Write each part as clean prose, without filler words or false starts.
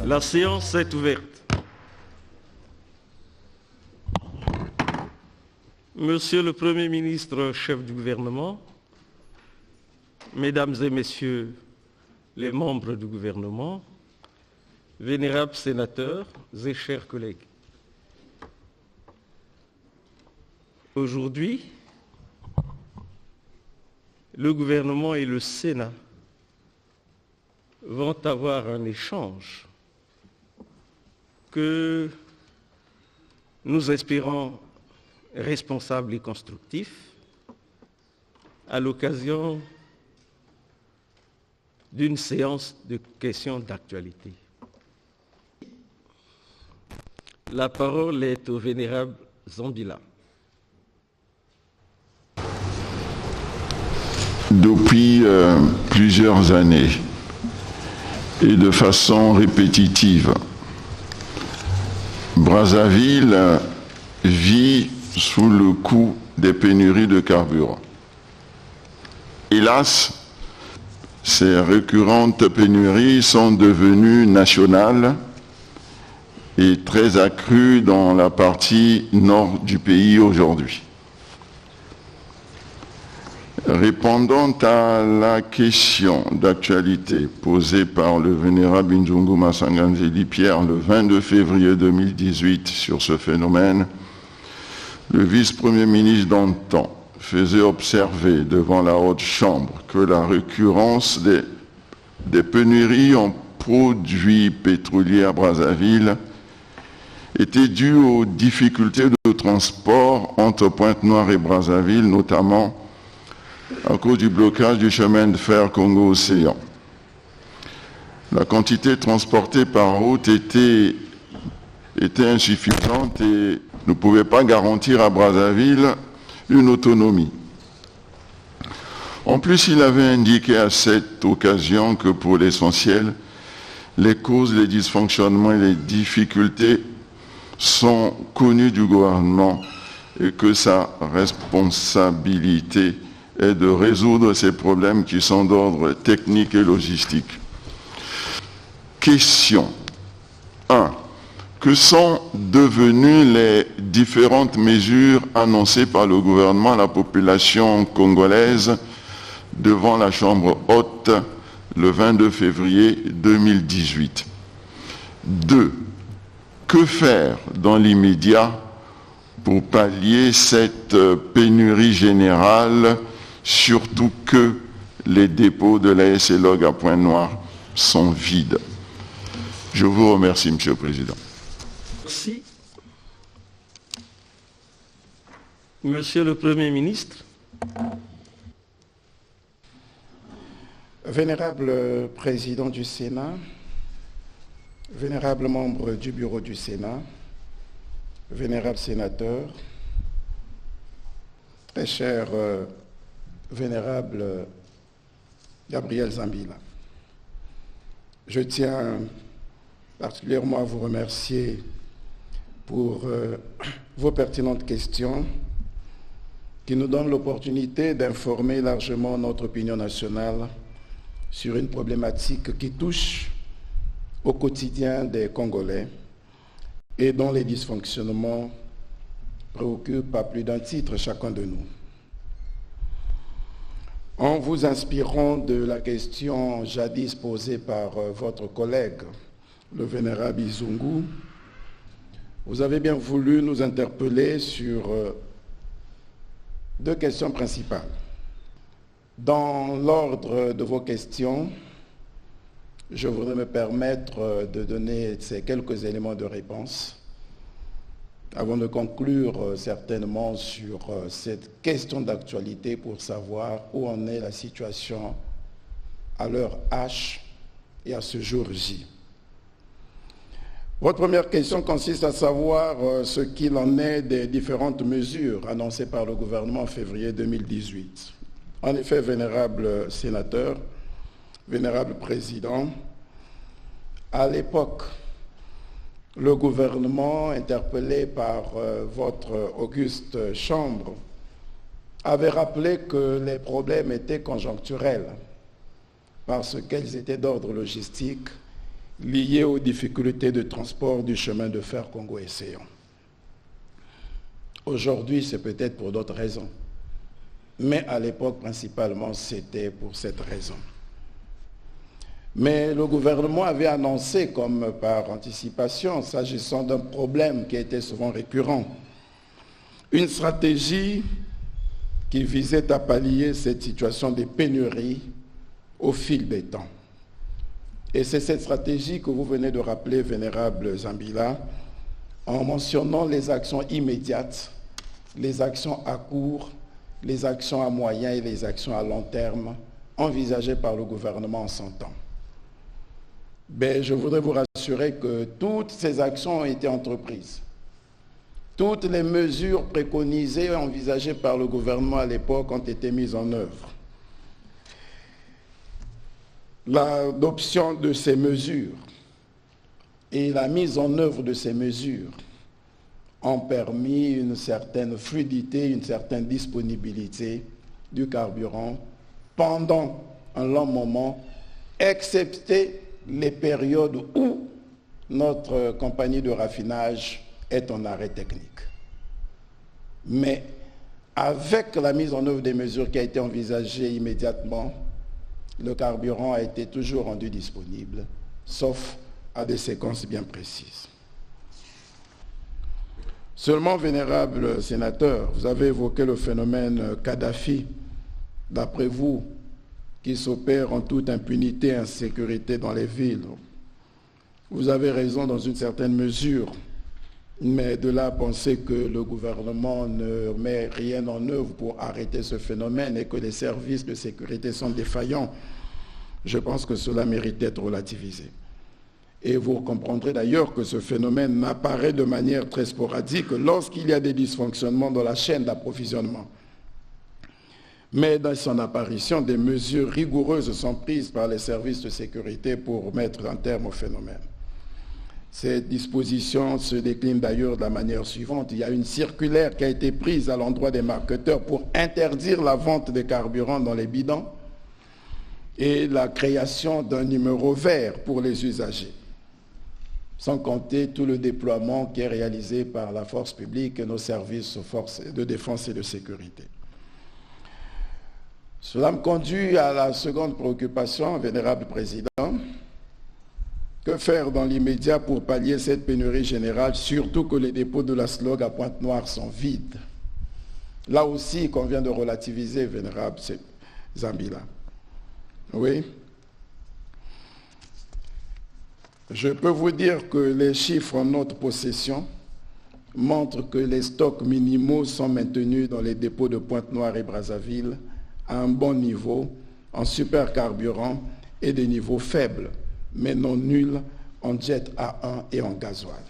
La séance est ouverte. Monsieur le Premier ministre, chef du gouvernement, Mesdames et Messieurs les membres du gouvernement, vénérables sénateurs et chers collègues. Aujourd'hui, le gouvernement et le Sénat vont avoir un échange que nous espérons responsable et constructif à l'occasion d'une séance de questions d'actualité. La parole est au vénérable Zambila. Depuis plusieurs années et de façon répétitive, Brazzaville vit sous le coup des pénuries de carburant. Hélas, ces récurrentes pénuries sont devenues nationales et très accrues dans la partie nord du pays aujourd'hui. Répondant à la question d'actualité posée par le vénérable Nzungu Masanganzeli Pierre le 22 février 2018 sur ce phénomène, le vice-premier ministre d'antan faisait observer devant la Haute Chambre que la récurrence des pénuries en produits pétroliers à Brazzaville était due aux difficultés de transport entre Pointe-Noire et Brazzaville, notamment à cause du blocage du chemin de fer Congo-Océan. La quantité transportée par route était insuffisante et ne pouvait pas garantir à Brazzaville une autonomie. En plus, il avait indiqué à cette occasion que pour l'essentiel, les causes, les dysfonctionnements et les difficultés sont connues du gouvernement et que sa responsabilité est de résoudre ces problèmes qui sont d'ordre technique et logistique. Question 1. Que sont devenues les différentes mesures annoncées par le gouvernement à la population congolaise devant la Chambre haute le 22 février 2018 ? 2. Que faire dans l'immédiat pour pallier cette pénurie générale, surtout que les dépôts de la SLOG à Pointe-Noire sont vides? Je vous remercie, Monsieur le Président. Merci. Monsieur le Premier ministre. Vénérable Président du Sénat, vénérable membre du Bureau du Sénat, vénérable sénateur, très cher vénérable Gabriel Zambila, je tiens particulièrement à vous remercier pour vos pertinentes questions qui nous donnent l'opportunité d'informer largement notre opinion nationale sur une problématique qui touche au quotidien des Congolais et dont les dysfonctionnements préoccupent à plus d'un titre chacun de nous. En vous inspirant de la question jadis posée par votre collègue, le vénérable Nzungu, vous avez bien voulu nous interpeller sur deux questions principales. Dans l'ordre de vos questions, je voudrais me permettre de donner ces quelques éléments de réponse avant de conclure certainement sur cette question d'actualité pour savoir où en est la situation à l'heure H et à ce jour J. Votre première question consiste à savoir ce qu'il en est des différentes mesures annoncées par le gouvernement en février 2018. En effet, vénérable sénateur, vénérable président, à l'époque, le gouvernement, interpellé par votre auguste chambre, avait rappelé que les problèmes étaient conjoncturels parce qu'ils étaient d'ordre logistique liées aux difficultés de transport du chemin de fer Congo-Océan. Aujourd'hui, c'est peut-être pour d'autres raisons, mais à l'époque, principalement, c'était pour cette raison. Mais le gouvernement avait annoncé, comme par anticipation, s'agissant d'un problème qui était souvent récurrent, une stratégie qui visait à pallier cette situation de pénurie au fil des temps. Et c'est cette stratégie que vous venez de rappeler, Vénérable Zambila, en mentionnant les actions immédiates, les actions à court, les actions à moyen et les actions à long terme envisagées par le gouvernement en son temps. Mais je voudrais vous rassurer que toutes ces actions ont été entreprises. Toutes les mesures préconisées et envisagées par le gouvernement à l'époque ont été mises en œuvre. L'adoption de ces mesures et la mise en œuvre de ces mesures ont permis une certaine fluidité, une certaine disponibilité du carburant pendant un long moment, excepté les périodes où notre compagnie de raffinage est en arrêt technique. Mais avec la mise en œuvre des mesures qui a été envisagée immédiatement, le carburant a été toujours rendu disponible, sauf à des séquences bien précises. Seulement, Vénérable Sénateur, vous avez évoqué le phénomène Kadhafi, d'après vous, qui s'opère en toute impunité et insécurité dans les villes. Vous avez raison dans une certaine mesure, mais de là à penser que le gouvernement ne met rien en œuvre pour arrêter ce phénomène et que les services de sécurité sont défaillants, je pense que cela mérite d'être relativisé. Et vous comprendrez d'ailleurs que ce phénomène apparaît de manière très sporadique lorsqu'il y a des dysfonctionnements dans la chaîne d'approvisionnement. Mais dans son apparition, des mesures rigoureuses sont prises par les services de sécurité pour mettre un terme au phénomène. Ces dispositions se déclinent d'ailleurs de la manière suivante. Il y a une circulaire qui a été prise à l'endroit des marketeurs pour interdire la vente des carburants dans les bidons et la création d'un numéro vert pour les usagers, sans compter tout le déploiement qui est réalisé par la force publique et nos services de défense et de sécurité. Cela me conduit à la seconde préoccupation, Vénérable Président. Que faire dans l'immédiat pour pallier cette pénurie générale, surtout que les dépôts de la SLOG à Pointe-Noire sont vides? Là aussi, il convient de relativiser, Vénérable Zambila. Oui. Je peux vous dire que les chiffres en notre possession montrent que les stocks minimaux sont maintenus dans les dépôts de Pointe-Noire et Brazzaville à un bon niveau en supercarburant et des niveaux faibles, mais non nuls en jet A1 et en gasoil.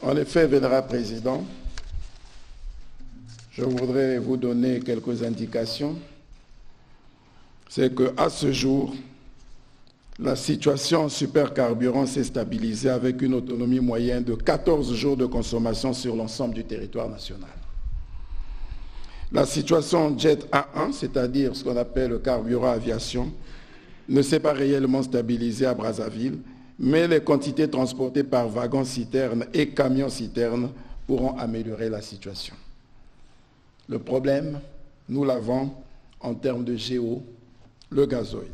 En effet, Vénérable Président, je voudrais vous donner quelques indications. C'est qu'à ce jour, la situation en supercarburant s'est stabilisée avec une autonomie moyenne de 14 jours de consommation sur l'ensemble du territoire national. La situation en jet A1, c'est-à-dire ce qu'on appelle le carburant aviation, ne s'est pas réellement stabilisée à Brazzaville, mais les quantités transportées par wagons-citernes et camions-citernes pourront améliorer la situation. Le problème, nous l'avons en termes de GO, le gazoil,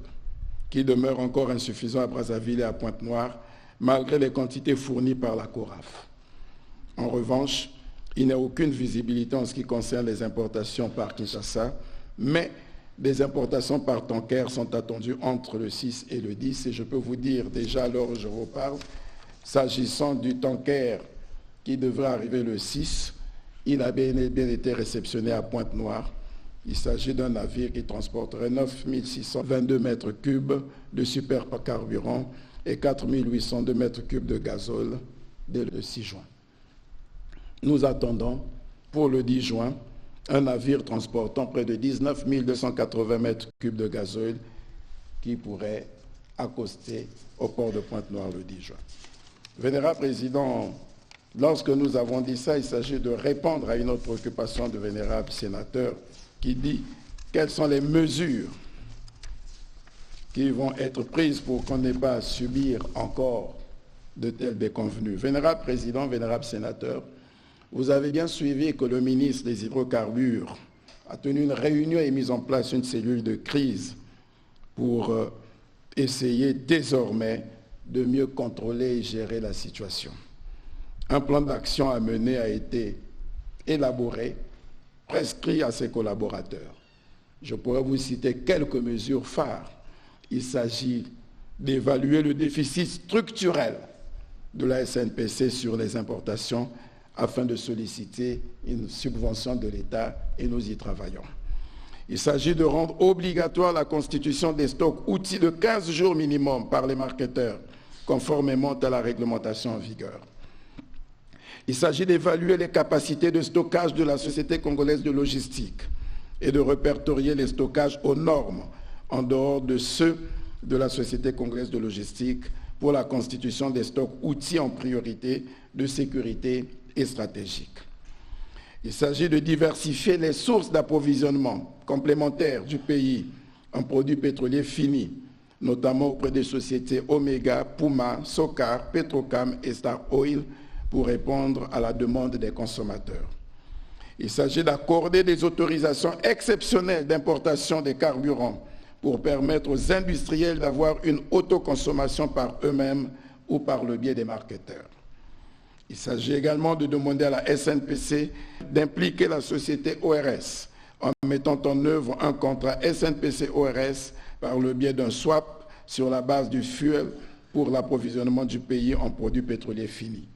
qui demeure encore insuffisant à Brazzaville et à Pointe-Noire, malgré les quantités fournies par la CORAF. En revanche, il n'y a aucune visibilité en ce qui concerne les importations par Kinshasa, mais des importations par tanker sont attendues entre le 6 et le 10. Et je peux vous dire déjà, alors où je vous parle, s'agissant du tanker qui devrait arriver le 6, il a bien été réceptionné à Pointe-Noire. Il s'agit d'un navire qui transporterait 9622 mètres cubes de supercarburant et 4802 mètres cubes de gazole dès le 6 juin. Nous attendons pour le 10 juin un navire transportant près de 19 280 mètres cubes de gazoil qui pourrait accoster au port de Pointe-Noire le 10 juin. Vénérable Président, lorsque nous avons dit ça, il s'agit de répondre à une autre préoccupation de Vénérable Sénateur qui dit quelles sont les mesures qui vont être prises pour qu'on n'ait pas à subir encore de telles déconvenues. Vénérable Président, vénérable sénateur, vous avez bien suivi que le ministre des Hydrocarbures a tenu une réunion et mis en place une cellule de crise pour essayer désormais de mieux contrôler et gérer la situation. Un plan d'action à mener a été élaboré, prescrit à ses collaborateurs. Je pourrais vous citer quelques mesures phares. Il s'agit d'évaluer le déficit structurel de la SNPC sur les importations afin de solliciter une subvention de l'État et nous y travaillons. Il s'agit de rendre obligatoire la constitution des stocks outils de 15 jours minimum par les marketeurs, conformément à la réglementation en vigueur. Il s'agit d'évaluer les capacités de stockage de la Société congolaise de logistique et de répertorier les stockages aux normes en dehors de ceux de la Société congolaise de logistique pour la constitution des stocks outils en priorité de sécurité et stratégique. Il s'agit de diversifier les sources d'approvisionnement complémentaires du pays en produits pétroliers finis, notamment auprès des sociétés Omega, Puma, Socar, Petrocam et Star Oil, pour répondre à la demande des consommateurs. Il s'agit d'accorder des autorisations exceptionnelles d'importation des carburants pour permettre aux industriels d'avoir une autoconsommation par eux-mêmes ou par le biais des marketeurs. Il s'agit également de demander à la SNPC d'impliquer la société ORS en mettant en œuvre un contrat SNPC-ORS par le biais d'un swap sur la base du fuel pour l'approvisionnement du pays en produits pétroliers finis.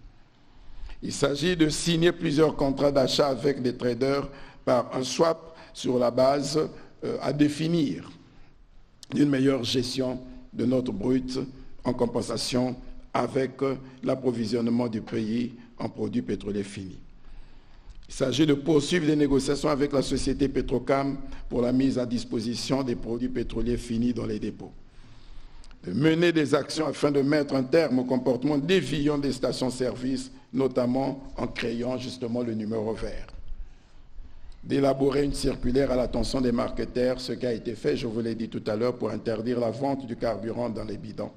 Il s'agit de signer plusieurs contrats d'achat avec des traders par un swap sur la base à définir d'une meilleure gestion de notre brut en compensation avec l'approvisionnement du pays en produits pétroliers finis. Il s'agit de poursuivre les négociations avec la société Petrocam pour la mise à disposition des produits pétroliers finis dans les dépôts. De mener des actions afin de mettre un terme au comportement déviant des stations-service, notamment en créant justement le numéro vert. D'élaborer une circulaire à l'attention des marketeurs, ce qui a été fait, je vous l'ai dit tout à l'heure, pour interdire la vente du carburant dans les bidons,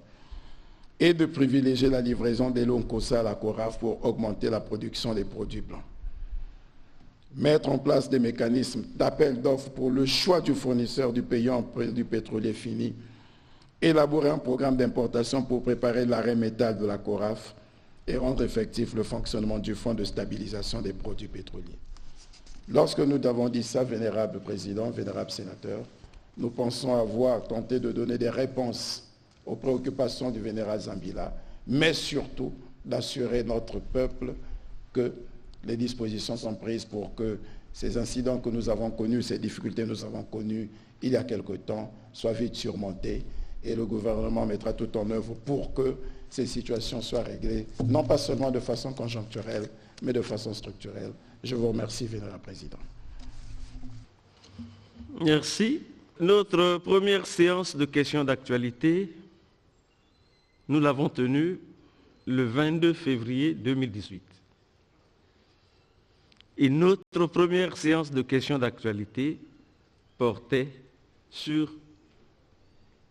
et de privilégier la livraison des lots COSA à la CORAF pour augmenter la production des produits blancs. Mettre en place des mécanismes d'appel d'offres pour le choix du fournisseur du pays en produits pétroliers finis, élaborer un programme d'importation pour préparer l'arrêt métal de la CORAF et rendre effectif le fonctionnement du Fonds de stabilisation des produits pétroliers. Lorsque nous avons dit ça, vénérable président, vénérable sénateur, nous pensons avoir tenté de donner des réponses aux préoccupations du vénérable Zambila, mais surtout d'assurer notre peuple que les dispositions sont prises pour que ces incidents que nous avons connus, ces difficultés que nous avons connues il y a quelque temps, soient vite surmontées et le gouvernement mettra tout en œuvre pour que ces situations soient réglées, non pas seulement de façon conjoncturelle, mais de façon structurelle. Je vous remercie, vénérable président. Merci. Notre première séance de questions d'actualité, nous l'avons tenue le 22 février 2018. Et notre première séance de questions d'actualité portait sur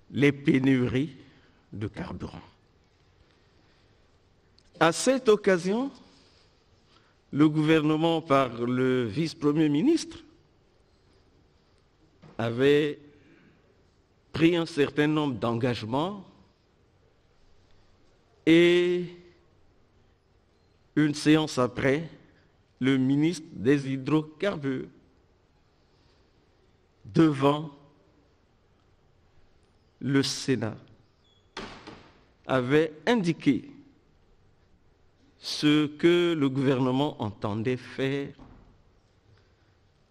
les pénuries de carburant. À cette occasion, le gouvernement, par le vice-premier ministre, avait pris un certain nombre d'engagements et une séance après, le ministre des Hydrocarbures, devant le Sénat, avait indiqué ce que le gouvernement entendait faire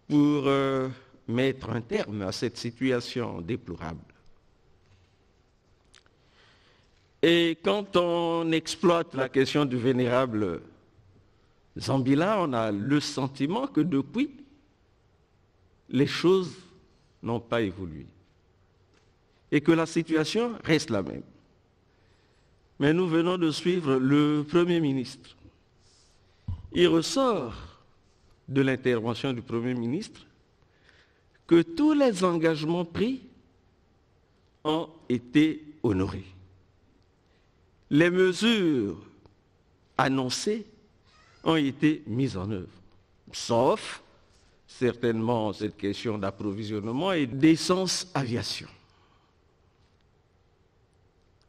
pour mettre un terme à cette situation déplorable. Et quand on exploite la question du vénérable Zambila, on a le sentiment que depuis, les choses n'ont pas évolué et que la situation reste la même. Mais nous venons de suivre le Premier ministre. Il ressort de l'intervention du Premier ministre que tous les engagements pris ont été honorés. Les mesures annoncées ont été mises en œuvre, sauf certainement cette question d'approvisionnement et d'essence aviation.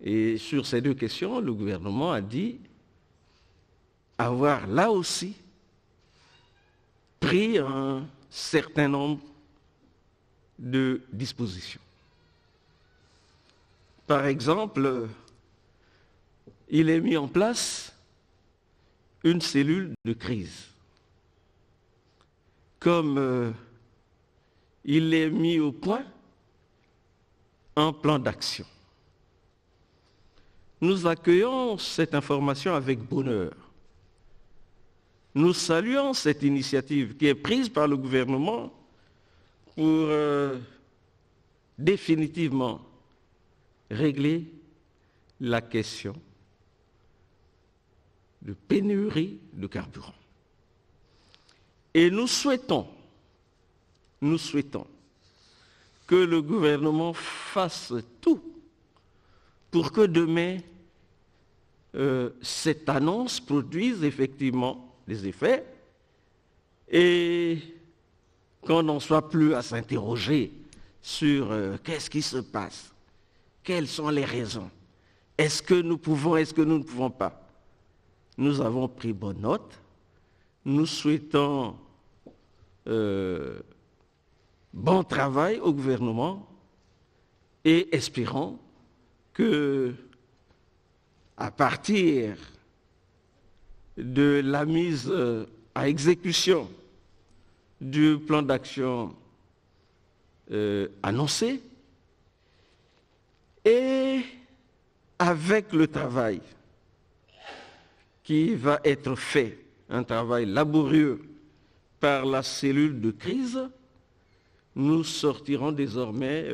Et sur ces deux questions, le gouvernement a dit avoir là aussi pris un certain nombre de dispositions. Par exemple, il est mis en place une cellule de crise. Comme il est mis au point un plan d'action. Nous accueillons cette information avec bonheur. Nous saluons cette initiative qui est prise par le gouvernement pour définitivement régler la question de pénurie de carburant. Et nous souhaitons que le gouvernement fasse tout pour que demain, cette annonce produise effectivement des effets et qu'on n'en soit plus à s'interroger sur qu'est-ce qui se passe, quelles sont les raisons, est-ce que nous pouvons, est-ce que nous ne pouvons pas. Nous avons pris bonne note, nous souhaitons bon travail au gouvernement et espérons que, à partir de la mise à exécution du plan d'action annoncé et avec le travail qui va être fait, un travail laborieux par la cellule de crise, nous sortirons désormais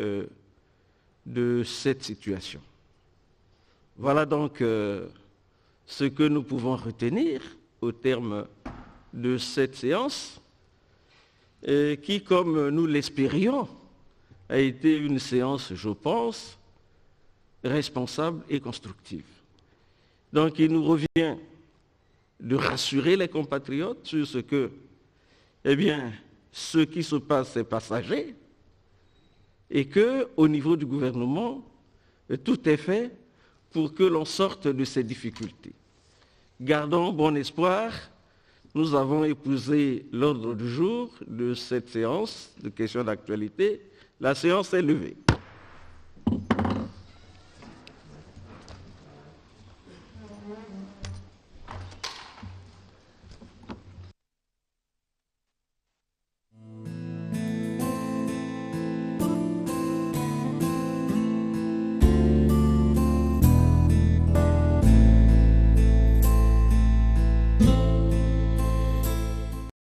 de cette situation. Voilà donc ce que nous pouvons retenir au terme de cette séance, qui, comme nous l'espérions, a été une séance, je pense, responsable et constructive. Donc il nous revient de rassurer les compatriotes sur ce que, eh bien, ce qui se passe est passager et qu'au niveau du gouvernement, tout est fait pour que l'on sorte de ces difficultés. Gardons bon espoir, nous avons épousé l'ordre du jour de cette séance de questions d'actualité. La séance est levée.